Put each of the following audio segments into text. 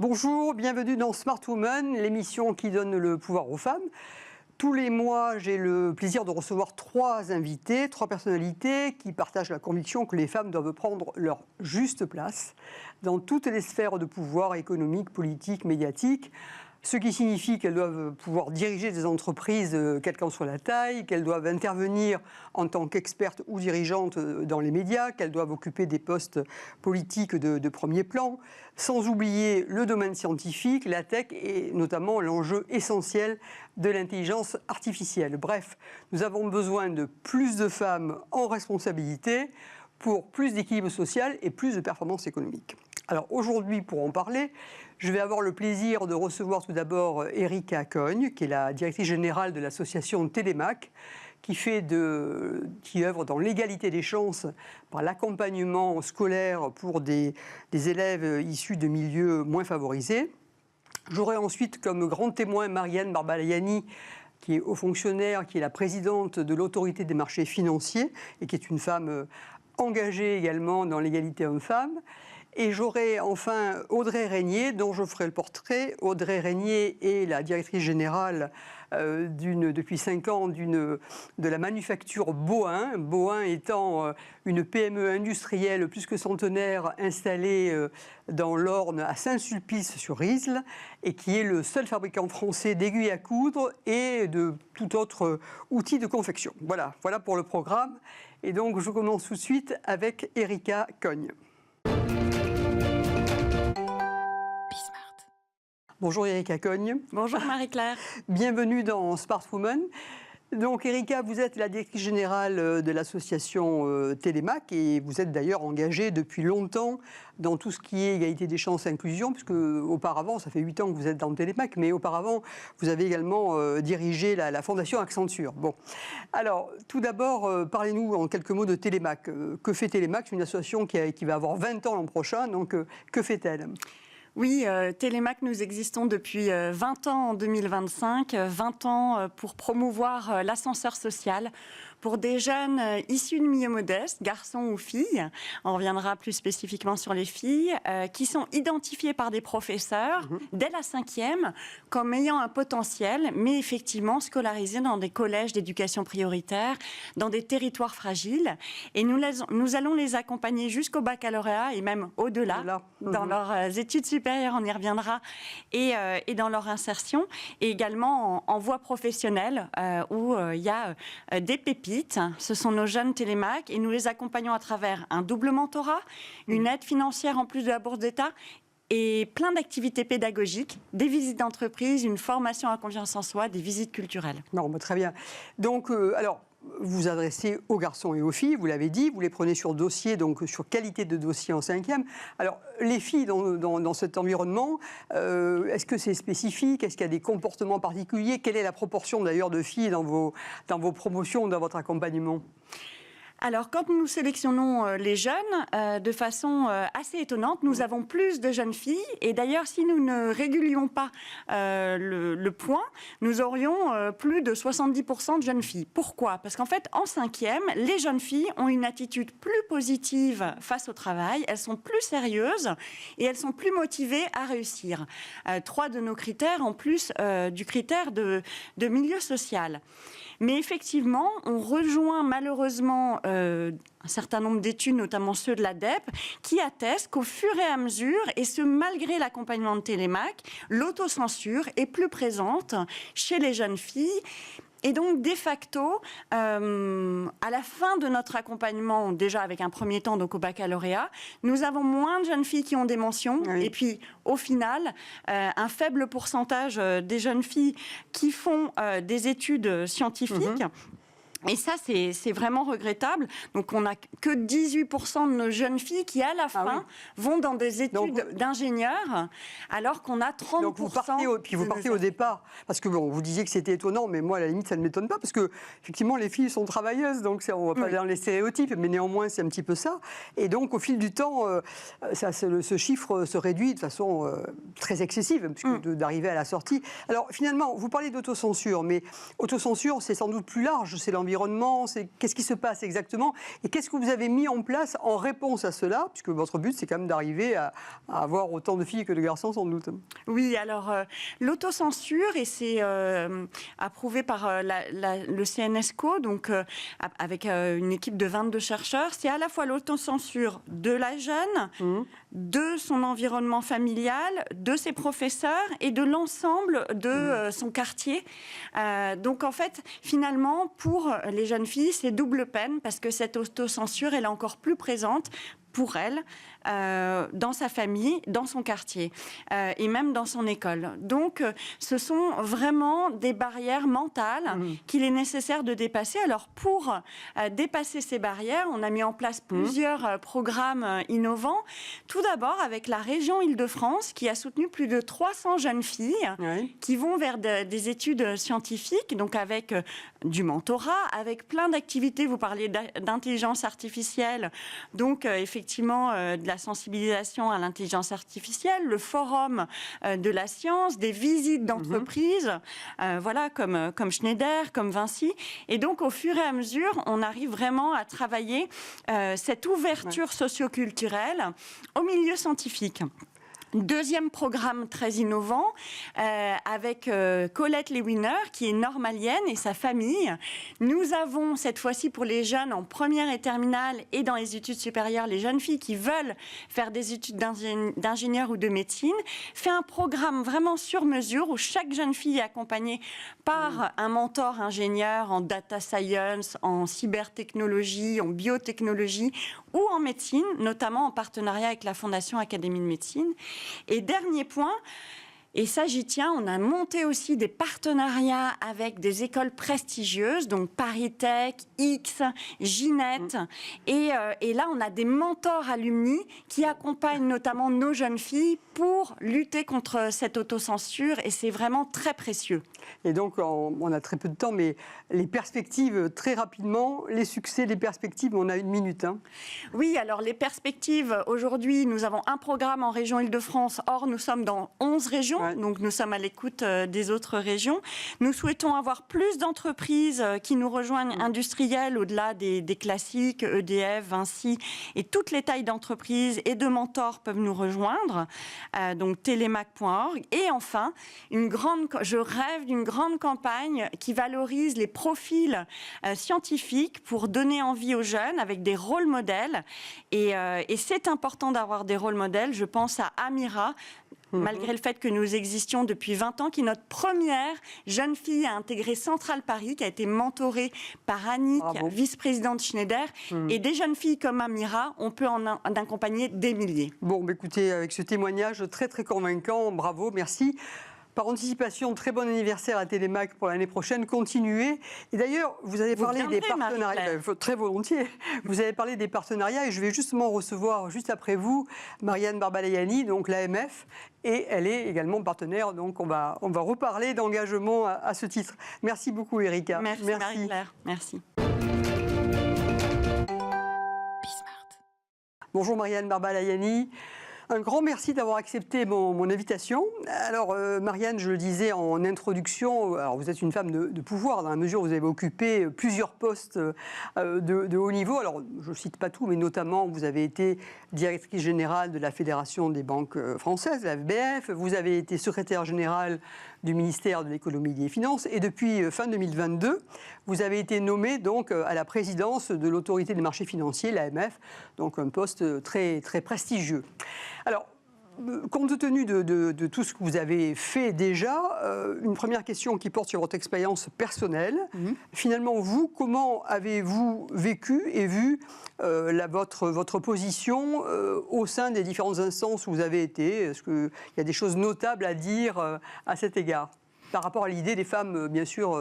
Bonjour, bienvenue dans Smart Woman, l'émission qui donne le pouvoir aux femmes. Tous les mois, j'ai le plaisir de recevoir trois invités, trois personnalités qui partagent la conviction que les femmes doivent prendre leur juste place dans toutes les sphères de pouvoir économique, politique, médiatique. Ce qui signifie qu'elles doivent pouvoir diriger des entreprises, quelle qu'en soit la taille, qu'elles doivent intervenir en tant qu'expertes ou dirigeantes dans les médias, qu'elles doivent occuper des postes politiques de premier plan, sans oublier le domaine scientifique, la tech et notamment l'enjeu essentiel de l'intelligence artificielle. Bref, nous avons besoin de plus de femmes en responsabilité pour plus d'équilibre social et plus de performance économique. Alors aujourd'hui, pour en parler, je vais avoir le plaisir de recevoir tout d'abord Erika Cogne, qui est la directrice générale de l'association Télémac, qui œuvre dans l'égalité des chances par l'accompagnement scolaire pour des élèves issus de milieux moins favorisés. J'aurai ensuite comme grand témoin Marianne Barbalayani, qui est haut fonctionnaire, qui est la présidente de l'autorité des marchés financiers et qui est une femme engagée également dans l'égalité homme-femme. Et j'aurai enfin Audrey Régnier, dont je ferai le portrait. Audrey Régnier est la directrice générale depuis 5 ans de la manufacture Bohain. Bohain étant une PME industrielle plus que centenaire installée dans l'Orne à Saint-Sulpice-sur-Isle et qui est le seul fabricant français d'aiguilles à coudre et de tout autre outil de confection. Voilà pour le programme. Et donc je commence tout de suite avec Erika Cogne. Bonjour Erika Cogne. Bonjour Marie-Claire. Bienvenue dans Smart Woman. Donc Erika, vous êtes la directrice générale de l'association Télémac et vous êtes d'ailleurs engagée depuis longtemps dans tout ce qui est égalité des chances et inclusion, puisque auparavant, ça fait 8 ans que vous êtes dans Télémac, mais auparavant, vous avez également dirigé la fondation Accenture. Bon, alors tout d'abord, parlez-nous en quelques mots de Télémac. Que fait Télémac? C'est une association qui va avoir 20 ans l'an prochain, donc que fait-elle? Oui, Télémac, nous existons depuis 20 ans en 2025, 20 ans pour promouvoir l'ascenseur social pour des jeunes issus de milieux modestes, garçons ou filles, on reviendra plus spécifiquement sur les filles, qui sont identifiés par des professeurs dès la 5e comme ayant un potentiel, mais effectivement scolarisés dans des collèges d'éducation prioritaire, dans des territoires fragiles. Et nous allons les accompagner jusqu'au baccalauréat et même au-delà, dans leurs études supérieures, on y reviendra, et dans leur insertion, et également en voie professionnelle, où il y a des pépites. Ce sont nos jeunes Télémac et nous les accompagnons à travers un double mentorat, une aide financière en plus de la bourse d'État et plein d'activités pédagogiques, des visites d'entreprise, une formation à confiance en soi, des visites culturelles. Non, très bien. Donc, alors, vous vous adressez aux garçons et aux filles, vous l'avez dit, vous les prenez sur dossier, donc sur qualité de dossier en 5e. Alors, les filles dans cet environnement, est-ce que c'est spécifique? Est-ce qu'il y a des comportements particuliers? Quelle est la proportion d'ailleurs de filles dans vos promotions, dans votre accompagnement? Alors, quand nous sélectionnons les jeunes, de façon assez étonnante, nous avons plus de jeunes filles. Et d'ailleurs, si nous ne régulions pas le point, nous aurions plus de 70% de jeunes filles. Pourquoi? Parce qu'en fait, en 5e, les jeunes filles ont une attitude plus positive face au travail. Elles sont plus sérieuses et elles sont plus motivées à réussir. 3 de nos critères, en plus du critère de milieu social. Mais effectivement, on rejoint malheureusement un certain nombre d'études, notamment ceux de l'ADEPE, qui attestent qu'au fur et à mesure, et ce malgré l'accompagnement de Télémac, l'autocensure est plus présente chez les jeunes filles. Et donc, de facto, à la fin de notre accompagnement, déjà avec un premier temps, donc au baccalauréat, nous avons moins de jeunes filles qui ont des mentions. Oui. Et puis, au final, un faible pourcentage des jeunes filles qui font des études scientifiques. Et ça, c'est vraiment regrettable. Donc, on n'a que 18% de nos jeunes filles qui, à la fin, vont dans des études d'ingénieurs, alors qu'on a 30%. Donc, vous partez au départ, parce que bon, vous disiez que c'était étonnant, mais moi, à la limite, ça ne m'étonne pas, parce que, effectivement, les filles sont travailleuses, donc on ne va pas dans les stéréotypes, mais néanmoins, c'est un petit peu ça. Et donc, au fil du temps, ce chiffre se réduit de façon très excessive, d'arriver à la sortie. Alors, finalement, vous parlez d'autocensure, mais autocensure, c'est sans doute plus large, c'est l'environnement environnement? Qu'est-ce qui se passe exactement? Et qu'est-ce que vous avez mis en place en réponse à cela? Puisque votre but, c'est quand même d'arriver à avoir autant de filles que de garçons, sans doute. Oui, alors l'autocensure, et c'est approuvé par le CNESCO, donc avec une équipe de 22 chercheurs, c'est à la fois l'autocensure de la jeune, de son environnement familial, de ses professeurs et de l'ensemble de son quartier. Donc en fait, finalement, pour les jeunes filles, c'est double peine parce que cette autocensure, elle est encore plus présente pour elle, dans sa famille, dans son quartier et même dans son école. Donc, ce sont vraiment des barrières mentales qu'il est nécessaire de dépasser. Alors, pour dépasser ces barrières, on a mis en place plusieurs programmes innovants. Tout d'abord, avec la région Île-de-France, qui a soutenu plus de 300 jeunes filles qui vont vers des études scientifiques, donc avec du mentorat, avec plein d'activités. Vous parliez d'intelligence artificielle, donc effectivement de la sensibilisation à l'intelligence artificielle, le forum de la science, des visites d'entreprises, voilà, comme Schneider, comme Vinci. Et donc, au fur et à mesure, on arrive vraiment à travailler cette ouverture socioculturelle au milieu scientifique. Deuxième programme très innovant avec Colette Lewiner, qui est normalienne, et sa famille. Nous avons cette fois-ci pour les jeunes en première et terminale et dans les études supérieures, les jeunes filles qui veulent faire des études d'ingénieur ou de médecine, fait un programme vraiment sur mesure où chaque jeune fille est accompagnée par un mentor ingénieur en data science, en cybertechnologie, en biotechnologie ou en médecine, notamment en partenariat avec la Fondation Académie de médecine. Et dernier point, et ça j'y tiens, on a monté aussi des partenariats avec des écoles prestigieuses, donc Paris Tech, X, Ginette, et là on a des mentors alumni qui accompagnent notamment nos jeunes filles pour lutter contre cette autocensure, et c'est vraiment très précieux. Et donc, on a très peu de temps, mais les perspectives, très rapidement, les succès, les perspectives, on a 1 minute. Oui, alors les perspectives, aujourd'hui, nous avons un programme en région Île-de-France. Or, nous sommes dans 11 régions, donc nous sommes à l'écoute des autres régions. Nous souhaitons avoir plus d'entreprises qui nous rejoignent, industrielles, au-delà des classiques, EDF, Vinci, et toutes les tailles d'entreprises et de mentors peuvent nous rejoindre, donc telemac.org. Et enfin, je rêve d'une grande campagne qui valorise les profils scientifiques pour donner envie aux jeunes avec des rôles modèles. Et c'est important d'avoir des rôles modèles. Je pense à Amira, malgré le fait que nous existions depuis 20 ans, qui est notre première jeune fille à intégrer Centrale Paris, qui a été mentorée par Annick, vice-présidente Schneider. Et des jeunes filles comme Amira, on peut en accompagner des milliers. Bon, écoutez, avec ce témoignage très très convaincant, bravo, merci. Par anticipation, très bon anniversaire à Télémac pour l'année prochaine. Continuez. Et d'ailleurs, vous avez parlé des partenariats. Très volontiers. Vous avez parlé des partenariats et je vais justement recevoir, juste après vous, Marianne Barbalayani, donc l'AMF. Et elle est également partenaire. Donc, on va reparler d'engagement à ce titre. Merci beaucoup, Erika. Merci. Marie-Claire. Merci. Bonjour, Marianne Barbalayani. Un grand merci d'avoir accepté mon invitation. Alors, Marianne, je le disais en introduction, alors vous êtes une femme de pouvoir, dans la mesure où vous avez occupé plusieurs postes de haut niveau. Alors, je ne cite pas tout, mais notamment, vous avez été directrice générale de la Fédération des banques françaises, la FBF. Vous avez été secrétaire générale du ministère de l'économie et des finances. Et depuis fin 2022, vous avez été nommée donc à la présidence de l'autorité des marchés financiers, l'AMF, donc un poste très, très prestigieux. Alors, compte tenu de tout ce que vous avez fait déjà, une première question qui porte sur votre expérience personnelle. Finalement, vous, comment avez-vous vécu et vu votre position au sein des différentes instances où vous avez été? Est-ce qu'il y a des choses notables à dire à cet égard, par rapport à l'idée des femmes, bien sûr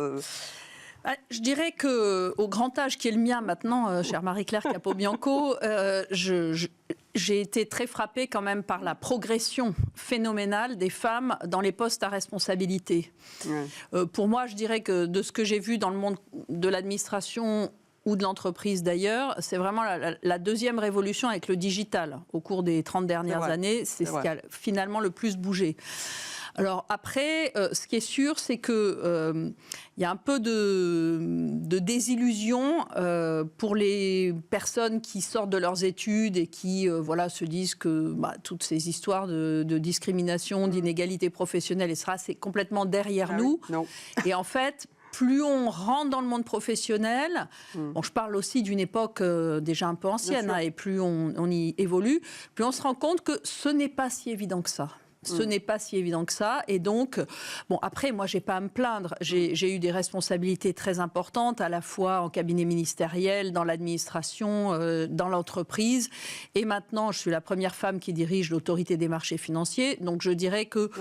Je dirais qu'au grand âge qui est le mien maintenant, chère Marie-Claire Capobianco, j'ai été très frappée quand même par la progression phénoménale des femmes dans les postes à responsabilité. Pour moi, je dirais que de ce que j'ai vu dans le monde de l'administration ou de l'entreprise d'ailleurs, c'est vraiment la deuxième révolution avec le digital. Au cours des 30 dernières années, c'est ce qui a finalement le plus bougé. Alors après, ce qui est sûr, c'est que il y a un peu de désillusion pour les personnes qui sortent de leurs études et qui se disent que toutes ces histoires de discrimination, d'inégalité professionnelle, etc., c'est complètement derrière nous. Oui, non. Et en fait, plus on rentre dans le monde professionnel, je parle aussi d'une époque déjà un peu ancienne, et plus on y évolue, plus on se rend compte que ce n'est pas si évident que ça. Ce n'est pas si évident que ça. Et donc, après, moi, je n'ai pas à me plaindre. J'ai eu des responsabilités très importantes, à la fois en cabinet ministériel, dans l'administration, dans l'entreprise. Et maintenant, je suis la première femme qui dirige l'autorité des marchés financiers. Donc, je dirais que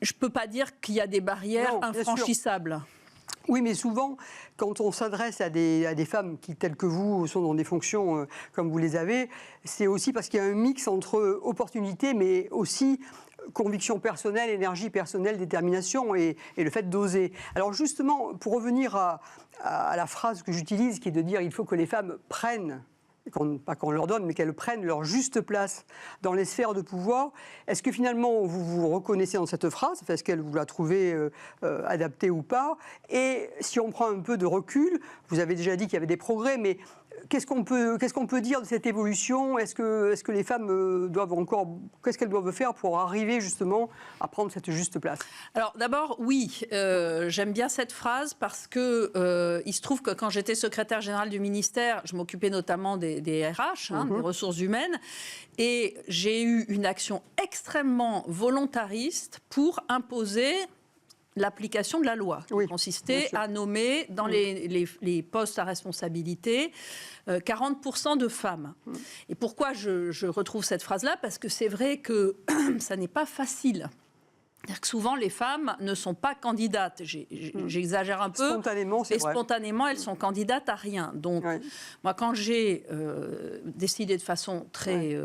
je ne peux pas dire qu'il y a des barrières infranchissables. Oui, mais souvent, quand on s'adresse à des femmes qui, telles que vous, sont dans des fonctions comme vous les avez, c'est aussi parce qu'il y a un mix entre opportunités, mais aussi conviction personnelle, énergie personnelle, détermination et le fait d'oser. Alors justement, pour revenir à la phrase que j'utilise, qui est de dire il faut que les femmes prennent, pas qu'on leur donne, mais qu'elles prennent leur juste place dans les sphères de pouvoir. Est-ce que finalement vous vous reconnaissez dans cette phrase ? Est-ce qu'elle vous la trouvez adaptée ou pas ? Et si on prend un peu de recul, vous avez déjà dit qu'il y avait des progrès, mais qu'est-ce qu'on peut dire de cette évolution ? Est-ce que les femmes doivent encore... Qu'est-ce qu'elles doivent faire pour arriver justement à prendre cette juste place ? Alors d'abord, oui, j'aime bien cette phrase parce que il se trouve que quand j'étais secrétaire générale du ministère, je m'occupais notamment des RH, des ressources humaines, et j'ai eu une action extrêmement volontariste pour imposer l'application de la loi, qui consistait à nommer dans les postes à responsabilité 40% de femmes. Et pourquoi je retrouve cette phrase-là ? Parce que c'est vrai que ça n'est pas facile. C'est-à-dire que souvent, les femmes ne sont pas candidates. J'exagère un peu. Spontanément, c'est vrai. Spontanément, elles sont candidates à rien. Donc, moi, quand j'ai décidé de façon très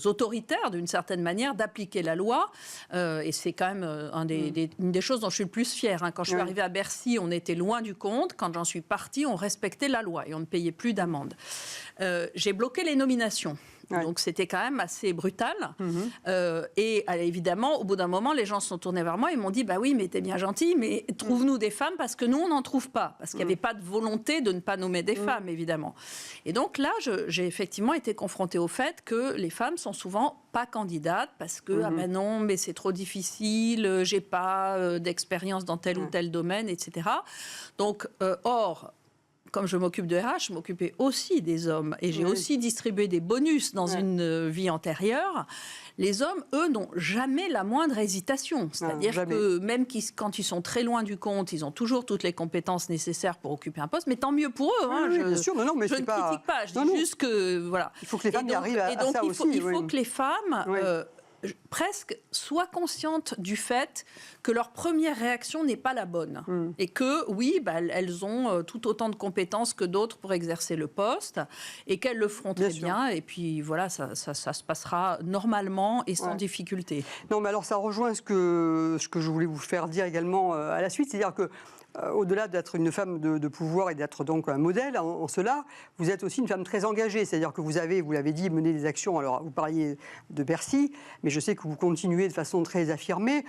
autoritaire, d'une certaine manière, d'appliquer la loi, et c'est quand même une des choses dont je suis le plus fière. Quand je suis arrivée à Bercy, on était loin du compte. Quand j'en suis partie, on respectait la loi et on ne payait plus d'amende. J'ai bloqué les nominations. Donc c'était quand même assez brutal. Et évidemment, au bout d'un moment, les gens se sont tournés vers moi et m'ont dit « Bah oui, mais t'es bien gentil, mais trouve-nous des femmes parce que nous, on n'en trouve pas. » Parce qu'il n'y avait pas de volonté de ne pas nommer des femmes, évidemment. Et donc là, j'ai effectivement été confrontée au fait que les femmes sont souvent pas candidates parce que « Ah ben non, mais c'est trop difficile, j'ai pas d'expérience dans tel ou tel domaine, etc. » Donc, comme je m'occupe de RH, je m'occupais aussi des hommes. Et j'ai aussi distribué des bonus dans une vie antérieure. Les hommes, eux, n'ont jamais la moindre hésitation. C'est-à-dire que même quand ils sont très loin du compte, ils ont toujours toutes les compétences nécessaires pour occuper un poste. Mais tant mieux pour eux. Bien sûr, mais je ne critique pas. Je dis juste que... Voilà. Il faut que les femmes y arrivent à ça aussi. Il faut que les femmes... presque soient conscientes du fait que leur première réaction n'est pas la bonne. Et que, elles ont tout autant de compétences que d'autres pour exercer le poste et qu'elles le feront très bien. Et puis, voilà, ça se passera normalement et sans difficulté. Non, mais alors, ça rejoint ce que je voulais vous faire dire également à la suite. C'est-à-dire que au-delà d'être une femme de pouvoir et d'être donc un modèle en cela, vous êtes aussi une femme très engagée. C'est-à-dire que vous l'avez dit, mené des actions. Alors, vous parliez de Bercy, mais je sais que vous continuez de façon très affirmée.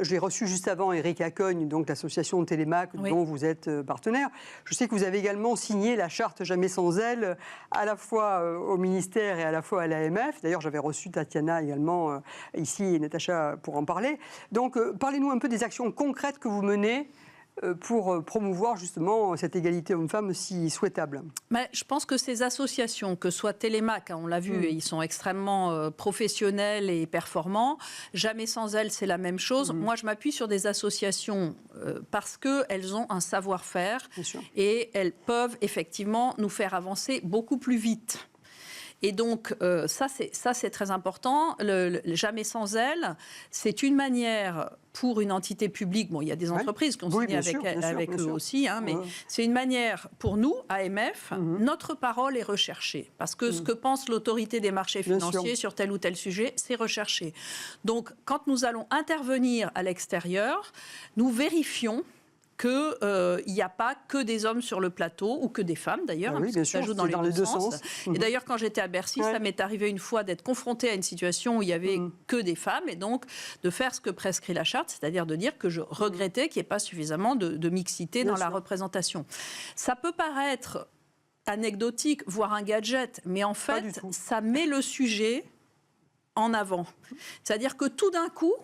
J'ai reçu juste avant Éric Acogne, donc l'association Télémac, dont vous êtes partenaire. Je sais que vous avez également signé la charte Jamais sans elle, à la fois au ministère et à la fois à l'AMF. D'ailleurs, j'avais reçu Tatiana également ici et Natacha pour en parler. Donc, parlez-nous un peu des actions concrètes que vous menez pour promouvoir justement cette égalité homme-femme si souhaitable. Mais je pense que ces associations, que ce soit Télémac, on l'a vu, ils sont extrêmement professionnels et performants. Jamais sans elles, c'est la même chose. Moi, je m'appuie sur des associations parce qu'elles ont un savoir-faire et elles peuvent effectivement nous faire avancer beaucoup plus vite. Et donc, ça, c'est très important. Jamais sans elles, c'est une manière pour une entité publique, il y a des entreprises qui ont signé avec eux aussi, mais c'est une manière pour nous, AMF, notre parole est recherchée. Parce que ce que pense l'autorité des marchés financiers sur tel ou tel sujet, c'est recherché. Donc, quand nous allons intervenir à l'extérieur, nous vérifions qu'il n'y a pas que des hommes sur le plateau, ou que des femmes d'ailleurs, oui, bien sûr, ça joue dans les deux sens. Et d'ailleurs, quand j'étais à Bercy, ça m'est arrivé une fois d'être confrontée à une situation où il n'y avait que des femmes, et donc de faire ce que prescrit la charte, c'est-à-dire de dire que je regrettais qu'il n'y ait pas suffisamment de mixité dans la représentation. Ça peut paraître anecdotique, voire un gadget, mais en fait, ça met le sujet en avant. C'est-à-dire que tout d'un coup,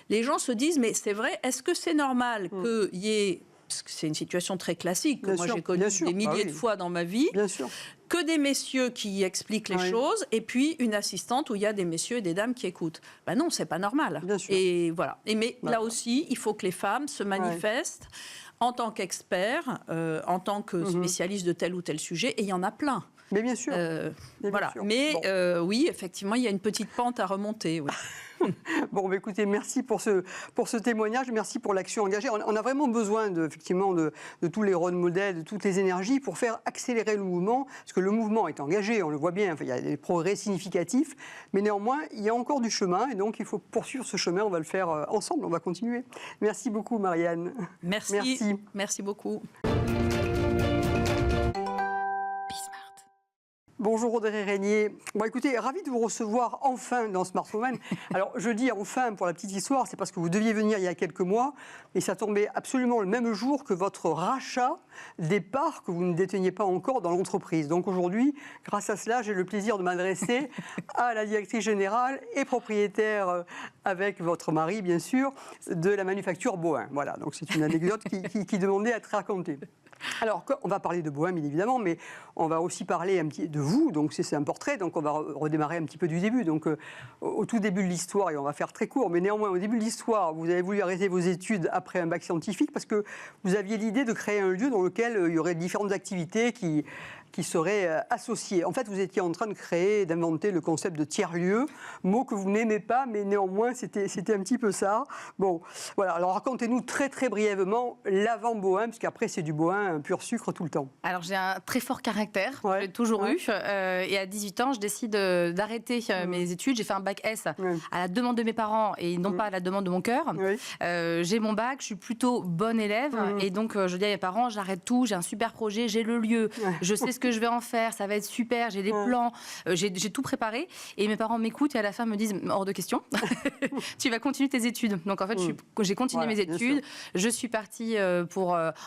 les gens se disent, mais c'est vrai, est-ce que c'est normal qu'il y ait, parce que c'est une situation très classique, que moi j'ai connu des milliers de fois dans ma vie, que des messieurs qui expliquent les choses, et puis une assistante où il y a des messieurs et des dames qui écoutent. Ben non, c'est pas normal. Et voilà. Mais là aussi, il faut que les femmes se manifestent en tant qu'experts, en tant que spécialistes de tel ou tel sujet, et il y en a plein. Mais bien sûr. Voilà. Mais oui, effectivement, il y a une petite pente à remonter. Oui. Bon, écoutez, merci pour ce témoignage, merci pour l'action engagée. On a vraiment besoin effectivement de tous les rôles modèles, de toutes les énergies pour faire accélérer le mouvement, parce que le mouvement est engagé, on le voit bien, il y a des progrès significatifs, mais néanmoins, il y a encore du chemin, et donc il faut poursuivre ce chemin, on va le faire ensemble, on va continuer. Merci beaucoup, Marianne. Merci beaucoup. Bonjour Audrey Régnier. Bon, écoutez, ravi de vous recevoir enfin dans Smart Woman. Alors, je dis enfin pour la petite histoire, c'est parce que vous deviez venir il y a quelques mois et ça tombait absolument le même jour que votre rachat des parts que vous ne déteniez pas encore dans l'entreprise. Donc aujourd'hui, grâce à cela, j'ai le plaisir de m'adresser à la directrice générale et propriétaire, avec votre mari bien sûr, de la manufacture Bohin. Voilà, donc c'est une anecdote qui demandait à être racontée. Alors, on va parler de Bohin, bien évidemment, mais on va aussi parler un petit de vous. Donc, c'est un portrait. Donc, on va redémarrer un petit peu du début. Donc, au tout début de l'histoire, et on va faire très court, mais néanmoins, au début de l'histoire, vous avez voulu arrêter vos études après un bac scientifique parce que vous aviez l'idée de créer un lieu dans lequel il y aurait différentes activités qui seraient associées. En fait, vous étiez en train d'inventer le concept de tiers-lieu, mot que vous n'aimez pas, mais néanmoins, c'était un petit peu ça. Bon, voilà. Alors, racontez-nous très, très brièvement l'avant Bohin, parce qu'après, c'est du Bohin pur sucre tout le temps. Alors, j'ai un très fort caractère, j'ai toujours eu. Et à 18 ans, je décide d'arrêter mes études. J'ai fait un bac S à la demande de mes parents et non pas à la demande de mon cœur. J'ai mon bac, je suis plutôt bonne élève. Et donc, je dis à mes parents, j'arrête tout, j'ai un super projet, j'ai le lieu, je sais ce que je vais en faire, ça va être super, j'ai des plans, j'ai tout préparé. Et mes parents m'écoutent et à la fin me disent, hors de question, tu vas continuer tes études. Donc en fait, j'ai continué mes études, je suis partie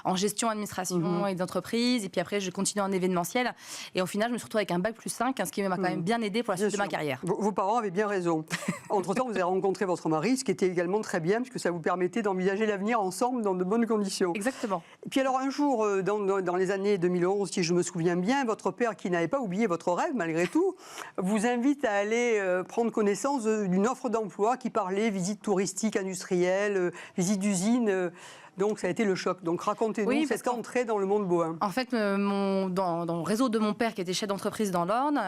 en gestion, administration et d'entreprise, et puis après, je continue en événementiel. Et au final, je me suis retrouvée avec un bac plus 5, ce qui m'a quand même bien aidé pour la suite de ma carrière. Vos parents avaient bien raison. Entre-temps, vous avez rencontré votre mari, ce qui était également très bien, parce que ça vous permettait d'envisager l'avenir ensemble dans de bonnes conditions. Exactement. Et puis alors, un jour, dans les années 2011, si je me souviens bien, votre père, qui n'avait pas oublié votre rêve malgré tout, vous invite à aller prendre connaissance d'une offre d'emploi qui parlait visite touristique industrielle, visite d'usine. Donc ça a été le choc. Donc racontez-nous cette entrée dans le monde Bohin. En fait, dans le réseau de mon père qui était chef d'entreprise dans l'Orne,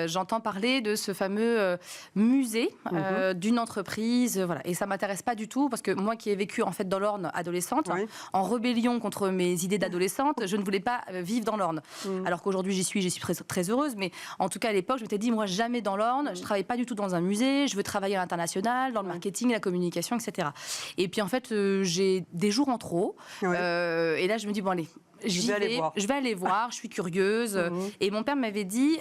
j'entends parler de ce fameux musée d'une entreprise. Voilà. Et ça ne m'intéresse pas du tout parce que moi qui ai vécu en fait dans l'Orne adolescente, en rébellion contre mes idées d'adolescente, je ne voulais pas vivre dans l'Orne. Alors qu'aujourd'hui j'y suis très, très heureuse. Mais en tout cas à l'époque, je m'étais dit, moi jamais dans l'Orne, je ne travaille pas du tout dans un musée, je veux travailler à l'international, dans le marketing, la communication, etc. Et puis en fait, j'ai des jours en trop. Et là, je me dis, bon, allez, je vais aller voir, je suis curieuse. Et mon père m'avait dit,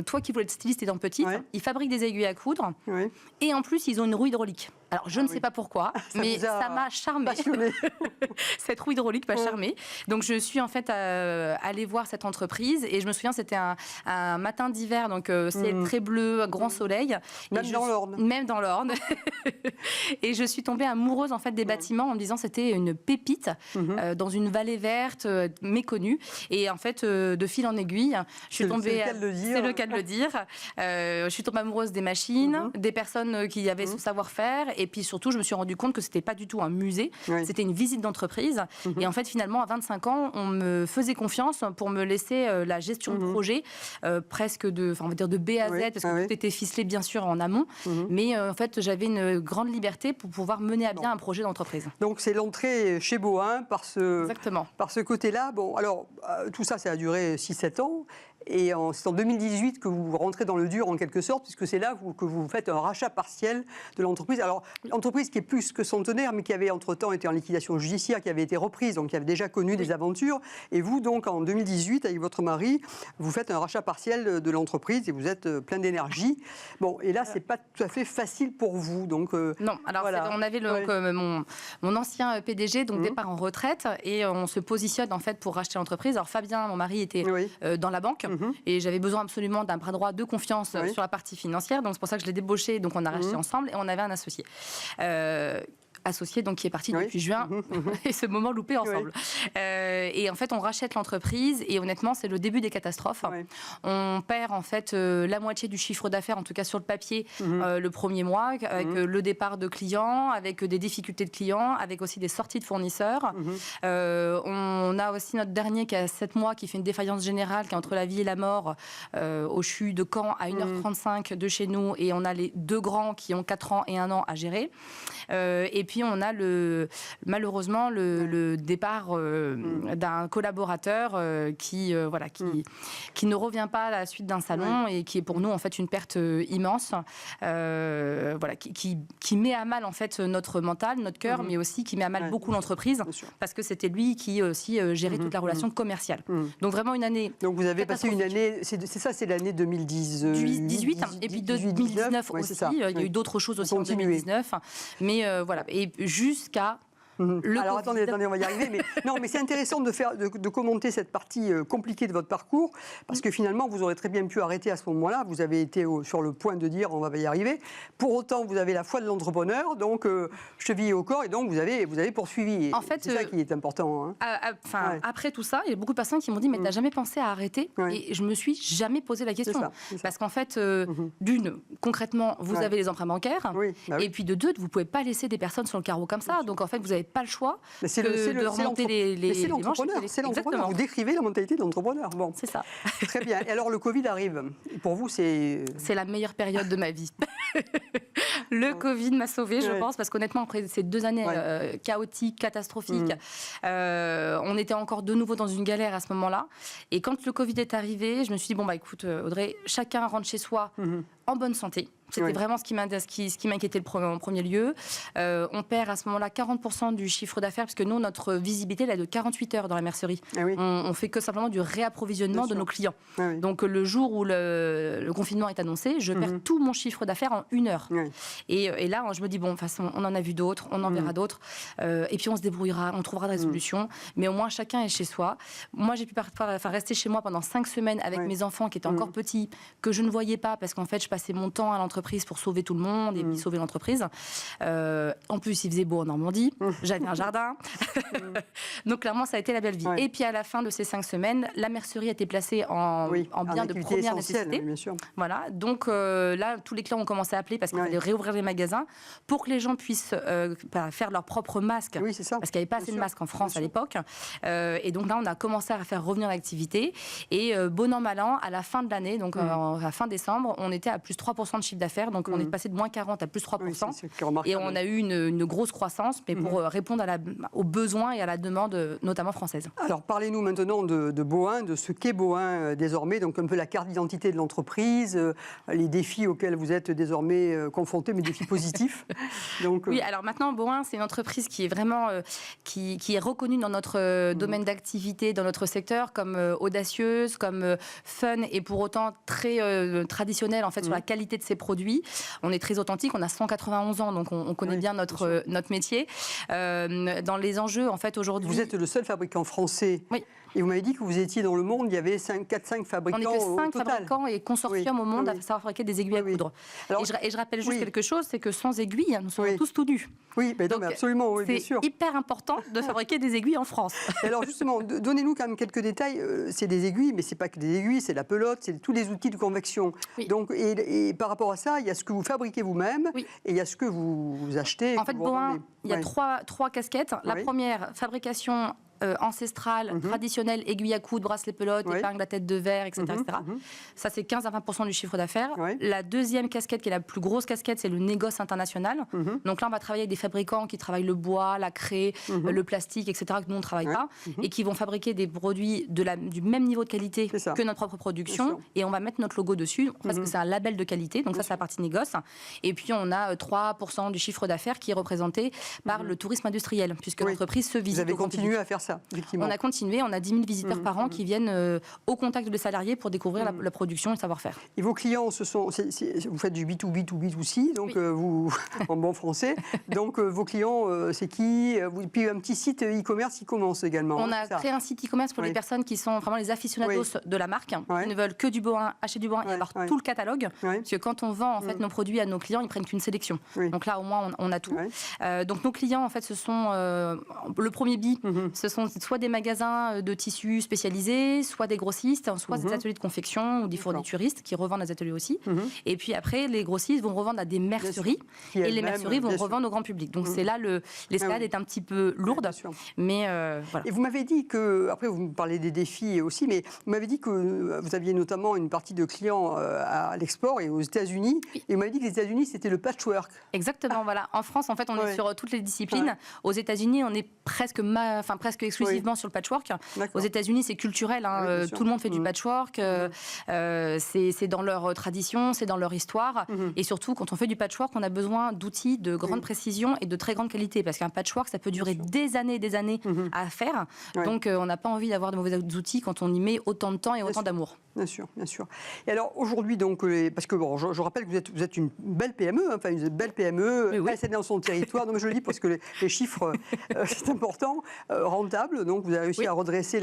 toi qui voulais être styliste étant petite, ils fabriquent des aiguilles à coudre. Et en plus, ils ont une roue hydraulique. Alors, je ne sais pas pourquoi, mais ça m'a charmée. Cette roue hydraulique m'a charmée. Donc, je suis en fait allée voir cette entreprise. Et je me souviens, c'était un matin d'hiver, donc ciel très bleu, grand soleil. Même dans l'Orne. Même dans l'Orne. Et je suis tombée amoureuse en fait des bâtiments en me disant c'était une pépite dans une vallée verte méconnue. Et en fait, de fil en aiguille, je suis tombée. C'est le cas de le dire. Je suis tombée amoureuse des machines, des personnes qui avaient ce savoir-faire. Et puis surtout, je me suis rendu compte que c'était pas du tout un musée, c'était une visite d'entreprise. Et en fait, finalement, à 25 ans, on me faisait confiance pour me laisser la gestion de projet, presque on va dire de B à Z, parce que tout était ficelé bien sûr en amont. Mais en fait, j'avais une grande liberté pour pouvoir mener à bien un projet d'entreprise. Donc c'est l'entrée chez Bohin par ce côté-là. Bon, alors tout ça, ça a duré 6-7 ans. Et c'est en 2018 que vous rentrez dans le dur en quelque sorte, puisque c'est là que vous faites un rachat partiel de l'entreprise. Alors, l'entreprise qui est plus que centenaire, mais qui avait entre-temps été en liquidation judiciaire, qui avait été reprise, donc qui avait déjà connu des aventures. Et vous, donc, en 2018, avec votre mari, vous faites un rachat partiel de l'entreprise et vous êtes plein d'énergie. Bon, et là, c'est pas tout à fait facile pour vous. Donc, non, alors voilà. On avait mon ancien PDG, donc départ en retraite, et on se positionne en fait pour racheter l'entreprise. Alors Fabien, mon mari, était dans la banque. Et j'avais besoin absolument d'un bras droit de confiance sur la partie financière. Donc c'est pour ça que je l'ai débauché. Donc on a racheté ensemble et on avait un associé. Associé donc qui est parti depuis juin et ce moment loupé ensemble. Et en fait on rachète l'entreprise et honnêtement c'est le début des catastrophes. On perd en fait la moitié du chiffre d'affaires, en tout cas sur le papier, le premier mois, avec le départ de clients, avec des difficultés de clients, avec aussi des sorties de fournisseurs. On a aussi notre dernier qui a 7 mois, qui fait une défaillance générale, qui est entre la vie et la mort, au CHU de Caen, à 1h35 de chez nous, et on a les 2 grands qui ont 4 ans et 1 an à gérer. Et puis on a malheureusement le départ d'un collaborateur qui ne revient pas à la suite d'un salon et qui est pour nous en fait une perte immense, qui met à mal en fait notre mental, notre cœur, mais aussi qui met à mal beaucoup l'entreprise, parce que c'était lui qui aussi gérait toute la relation commerciale. Donc vraiment une année. Donc vous avez passé une année, c'est l'année 2018 et puis 2019 aussi. Il y a eu d'autres choses aussi en 2019, mais voilà, et jusqu'à alors attendez, on va y arriver. Mais non, mais c'est intéressant de commenter cette partie compliquée de votre parcours, parce que finalement, vous aurez très bien pu arrêter à ce moment-là. Vous avez été sur le point de dire, on va y arriver. Pour autant, vous avez la foi de l'entrepreneur, donc chevillé au corps, et donc vous avez poursuivi. En fait, c'est ça qui est important. Après tout ça, il y a beaucoup de personnes qui m'ont dit, mais t'as jamais pensé à arrêter? Et je me suis jamais posé la question. C'est ça. Parce qu'en fait, d'une, concrètement, vous avez les emprunts bancaires, et puis de deux, vous pouvez pas laisser des personnes sur le carreau comme ça. Donc en fait, vous n'avez pas le choix de remonter les l'entrepreneur. C'est l'entrepreneur. Vous décrivez la mentalité de l'entrepreneur. Bon. C'est ça. Très bien. Et alors, le Covid arrive. Et pour vous, c'est la meilleure période de ma vie. Le Covid m'a sauvée, je pense, parce qu'honnêtement, après ces 2 années chaotiques, catastrophiques, on était encore de nouveau dans une galère à ce moment-là. Et quand le Covid est arrivé, je me suis dit, bon, bah écoute, Audrey, chacun rentre chez soi en bonne santé. C'était vraiment ce qui m'inquiétait en premier lieu. On perd à ce moment-là 40% du chiffre d'affaires, parce que nous, notre visibilité elle est de 48 heures dans la mercerie. On fait que simplement du réapprovisionnement de nos clients. Donc le jour où le confinement est annoncé, je perds tout mon chiffre d'affaires en 1 heure. Et là, je me dis, bon, de toute façon, on en a vu d'autres, on en verra d'autres. Et puis on se débrouillera, on trouvera des solutions. Mais au moins, chacun est chez soi. Moi, j'ai pu rester chez moi pendant 5 semaines avec mes enfants qui étaient encore petits, que je ne voyais pas, parce qu'en fait, je passais mon temps à l'entreprise pour sauver tout le monde et puis sauver l'entreprise. En plus, il faisait beau en Normandie. J'avais un jardin. Donc, clairement, ça a été la belle vie. Et puis, à la fin de ces 5 semaines, la mercerie a été placée en bien de première nécessité. Bien sûr. Voilà. Donc, là, tous les clients ont commencé à appeler parce qu'il fallait réouvrir les magasins pour que les gens puissent faire leurs propres masques. Parce qu'il n'y avait pas assez de masques en France à l'époque. Et donc, là, on a commencé à faire revenir l'activité. Et bon an, mal an, à la fin de l'année, donc à la fin décembre, on était à plus 3% de chiffre d'affaires. Donc, on est passé de moins 40 à plus 3%. Et on a eu une grosse croissance, mais pour répondre aux besoins et à la demande, notamment française. Alors, parlez-nous maintenant de Bohain, de ce qu'est Bohain désormais, donc un peu la carte d'identité de l'entreprise, les défis auxquels vous êtes désormais confrontés, mais défis positifs. Donc, Oui, alors maintenant, Bohain, c'est une entreprise qui est vraiment qui est reconnue dans notre domaine d'activité, dans notre secteur, comme audacieuse, comme fun, et pour autant très traditionnelle en fait, sur la qualité de ses produits. On est très authentique, on a 191 ans, donc on connaît bien notre métier. Dans les enjeux, en fait, aujourd'hui... Vous êtes le seul fabricant français. Et vous m'avez dit que vous étiez dans le monde, il y avait 4-5 fabricants au total. On n'est que 5 fabricants et consortiums au monde à savoir fabriquer des aiguilles à coudre. Alors, et je rappelle juste quelque chose, c'est que sans aiguilles, nous sommes tous tout nus. Oui, mais donc, absolument, bien sûr. C'est hyper important de fabriquer des aiguilles en France. Alors justement, donnez-nous quand même quelques détails. C'est des aiguilles, mais c'est pas que des aiguilles, c'est la pelote, c'est tous les outils de convection. Donc, et par rapport à ça, il y a ce que vous fabriquez vous-même et il y a ce que vous achetez. En fait, Bohain, il y a trois casquettes. La première, fabrication ancestrales, traditionnelles, aiguilles à coudre, bracelet pelote, épingle à tête de verre, etc. etc. Ça, c'est 15 à 20% du chiffre d'affaires. La deuxième casquette, qui est la plus grosse casquette, c'est le négoce international. Donc là, on va travailler avec des fabricants qui travaillent le bois, la craie, le plastique, etc., que nous, on ne travaille pas, et qui vont fabriquer des produits du même niveau de qualité que notre propre production. Et on va mettre notre logo dessus, parce que c'est un label de qualité. Donc ça, c'est la partie négoce. Et puis, on a 3% du chiffre d'affaires qui est représenté par le tourisme industriel, puisque l'entreprise se visite. Vous avez continué à faire ça, effectivement. On a continué, on a 10 000 visiteurs par an qui viennent au contact des salariés pour découvrir la production et le savoir-faire. Et vos clients, vous faites du B2B, B2C, donc vous, en bon français. Donc vos clients, c'est qui? Puis un petit site e-commerce qui commence également. On a créé un site e-commerce pour les personnes qui sont vraiment les aficionados de la marque, qui ne veulent que du bois, acheter du bois et avoir tout le catalogue. Parce que quand on vend en fait nos produits à nos clients, ils prennent qu'une sélection. Donc là, au moins, on a tout. Donc nos clients, en fait, ce sont le premier ce sont soit des magasins de tissus spécialisés, soit des grossistes, soit des ateliers de confection ou des fournituristes qui revendent à des ateliers aussi. Et puis après, les grossistes vont revendre à des merceries et les merceries vont revendre au grand public. Donc c'est là, l'escalade est un petit peu lourde. Mais voilà. Et vous m'avez dit que, après vous me parlez des défis aussi, mais vous m'avez dit que vous aviez notamment une partie de clients à l'export et aux États-Unis. Et vous m'avez dit que les États-Unis, c'était le patchwork. Exactement, voilà. En France, en fait, on est sur toutes les disciplines. Aux États-Unis, on est presque exclusivement sur le patchwork. Aux États-Unis, c'est culturel. Tout le monde fait du patchwork. C'est dans leur tradition, c'est dans leur histoire. Et surtout, quand on fait du patchwork, on a besoin d'outils de grande précision et de très grande qualité. Parce qu'un patchwork, ça peut durer des années et des années à faire. Donc, on n'a pas envie d'avoir de mauvais outils quand on y met autant de temps et autant d'amour. Bien sûr, bien sûr. Et alors, aujourd'hui, donc, parce que bon, je rappelle que vous êtes une belle PME, enfin une belle PME, elle dans son territoire. Donc, je le dis parce que les chiffres, c'est important, rentable. Donc, vous avez réussi à redresser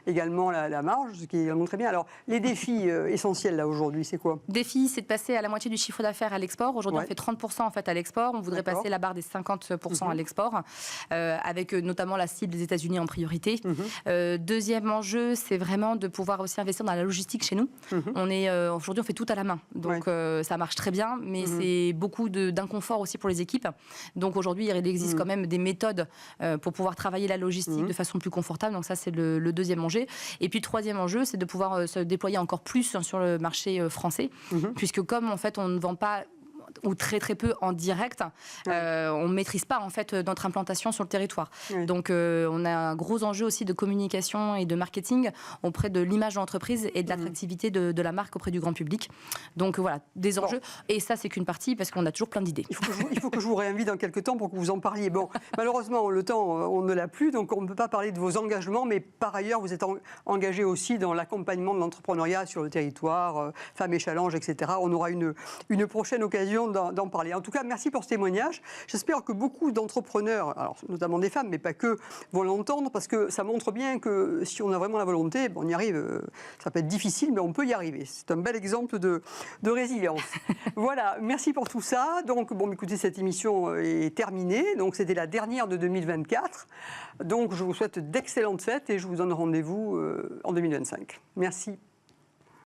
également la marge, ce qui est vraiment très bien. Alors, les défis essentiels, là, aujourd'hui, c'est quoi? Défi, c'est de passer à la moitié du chiffre d'affaires à l'export. Aujourd'hui, on fait 30% en fait à l'export. On voudrait passer la barre des 50% à l'export, avec notamment la cible des États-Unis en priorité. Deuxième enjeu, c'est vraiment de pouvoir aussi investir dans la logistique chez nous. Aujourd'hui, on fait tout à la main. Donc, ça marche très bien, mais c'est beaucoup d'inconfort aussi pour les équipes. Donc, aujourd'hui, il existe quand même des méthodes pour pouvoir travailler la logistique de façon plus confortable. Donc, ça, c'est le deuxième enjeu. Et puis, le troisième enjeu, c'est de pouvoir se déployer encore plus sur le marché français, puisque comme, en fait, on ne vend pas ou très très peu en direct, on ne maîtrise pas en fait notre implantation sur le territoire. Donc on a un gros enjeu aussi de communication et de marketing auprès de l'image de l'entreprise et de l'attractivité de la marque auprès du grand public. Donc voilà, des enjeux. Et ça, c'est qu'une partie parce qu'on a toujours plein d'idées. Il faut que je vous réinvite dans quelques temps pour que vous en parliez. Bon, malheureusement, le temps, on ne l'a plus, donc on ne peut pas parler de vos engagements, mais par ailleurs, vous êtes engagé aussi dans l'accompagnement de l'entrepreneuriat sur le territoire, Femmes et Challenge, etc. On aura une prochaine occasion d'en parler. En tout cas, merci pour ce témoignage. J'espère que beaucoup d'entrepreneurs, alors notamment des femmes, mais pas que, vont l'entendre parce que ça montre bien que si on a vraiment la volonté, on y arrive. Ça peut être difficile, mais on peut y arriver. C'est un bel exemple de résilience. Voilà, merci pour tout ça. Donc, bon, écoutez, cette émission est terminée. Donc, c'était la dernière de 2024. Donc, je vous souhaite d'excellentes fêtes et je vous donne rendez-vous en 2025. Merci.